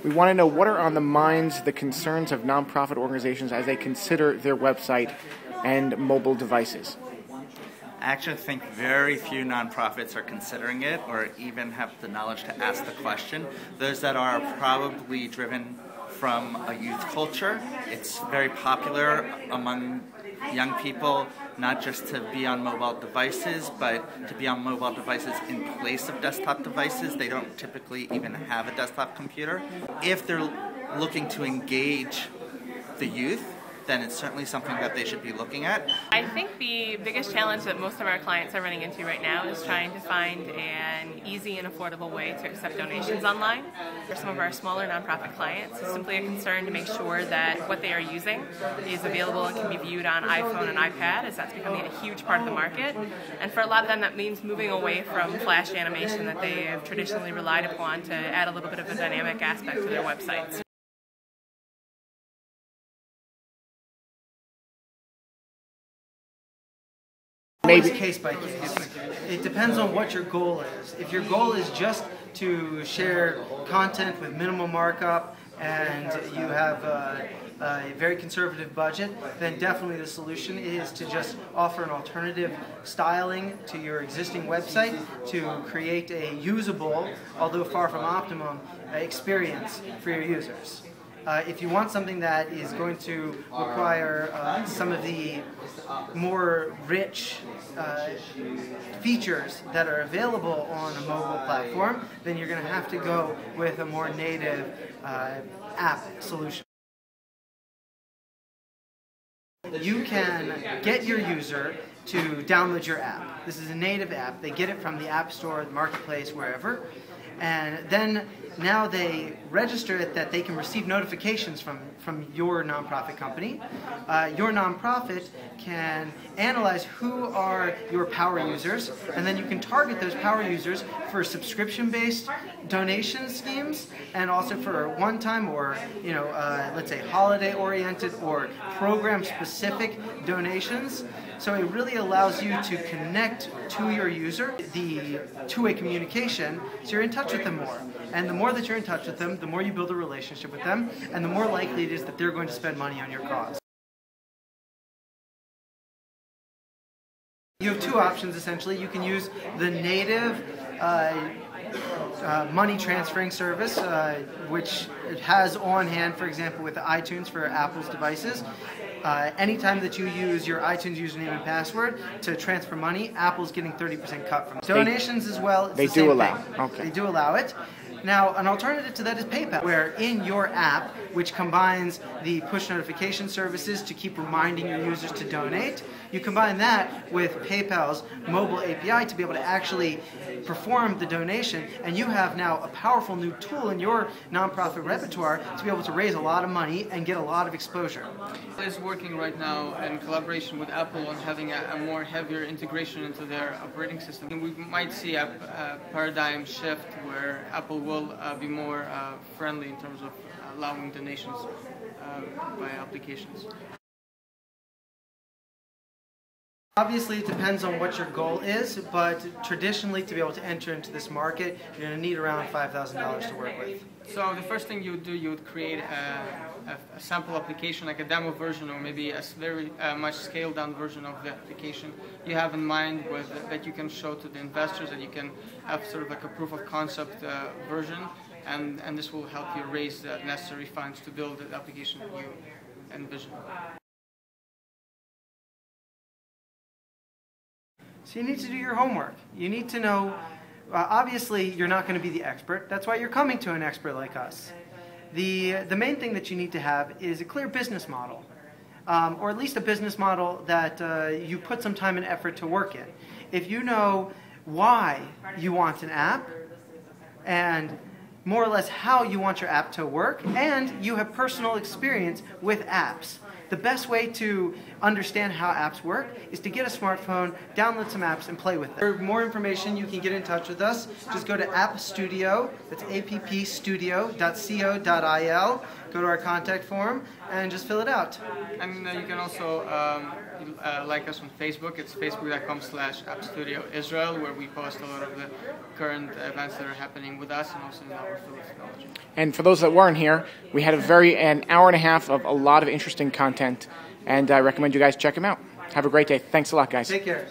We want to know what are on the minds, the concerns of nonprofit organizations as they consider their website and mobile devices. I actually think very few nonprofits are considering it or even have the knowledge to ask the question. Those that are probably driven from a youth culture. It's very popular among young people, not just to be on mobile devices, but to be on mobile devices in place of desktop devices. They don't typically even have a desktop computer. If they're looking to engage the youth, then it's certainly something that they should be looking at. I think the biggest challenge that most of our clients are running into right now is trying to find an easy and affordable way to accept donations online. For some of our smaller nonprofit clients, it's simply a concern to make sure that what they are using is available and can be viewed on iPhone and iPad, as that's becoming a huge part of the market. And for a lot of them, that means moving away from flash animation that they have traditionally relied upon to add a little bit of a dynamic aspect to their websites. Always case by case. It depends on what your goal is. If your goal is just to share content with minimal markup and you have a very conservative budget, then definitely the solution is to just offer an alternative styling to your existing website to create a usable, although far from optimum, experience for your users. If you want something that is going to require some of the more rich features that are available on a mobile platform, then you're going to have to go with a more native app solution. You can get your user to download your app. This is a native app. They get it from the App Store, the Marketplace, wherever. And then now they register it that they can receive notifications from your nonprofit company. Your nonprofit can analyze who are your power users, and then you can target those power users for subscription-based donation schemes, and also for one-time or let's say holiday-oriented or program-specific donations. So it really allows you to connect to your user, the two-way communication, so you're in touch with them more. And the more that you're in touch with them, the more you build a relationship with them, and the more likely it is that they're going to spend money on your cause. You have two options, essentially. You can use the native money transferring service, which it has on hand, for example, with iTunes for Apple's devices. Anytime that you use your iTunes username and password to transfer money, Apple's getting 30% cut from it. Donations as well. They do allow. Okay. They do allow it. Now, an alternative to that is PayPal, where in your app, which combines the push notification services to keep reminding your users to donate, you combine that with PayPal's mobile API to be able to actually perform the donation, and you have now a powerful new tool in your nonprofit repertoire to be able to raise a lot of money and get a lot of exposure. Apple is working right now in collaboration with Apple on having a more heavier integration into their operating system. And we might see a paradigm shift where Apple will be more friendly in terms of allowing donations by applications. Obviously, it depends on what your goal is, but traditionally, to be able to enter into this market, you're going to need around $5,000 to work with. So the first thing you would do, you would create a sample application, like a demo version, or maybe a very much scaled down version of the application you have in mind that you can show to the investors, that you can have sort of like a proof of concept version, and this will help you raise the necessary funds to build the application that you envision. So you need to do your homework. You need to know, obviously you're not going to be the expert. That's why you're coming to an expert like us. The main thing that you need to have is a clear business model, or at least a business model that you put some time and effort to work in. If you know why you want an app, and more or less how you want your app to work, and you have personal experience with apps, the best way to understand how apps work is to get a smartphone, download some apps, and play with them. For more information, you can get in touch with us. Just go to App Studio, that's appstudio.co.il, go to our contact form, and just fill it out. And you can also like us on Facebook. It's facebook.com/AppStudioIsrael, where we post a lot of the current events that are happening with us and also in our field of technology. And for those that weren't here, we had an hour and a half of a lot of interesting content, and I recommend you guys check them out. Have a great day. Thanks a lot, guys. Take care.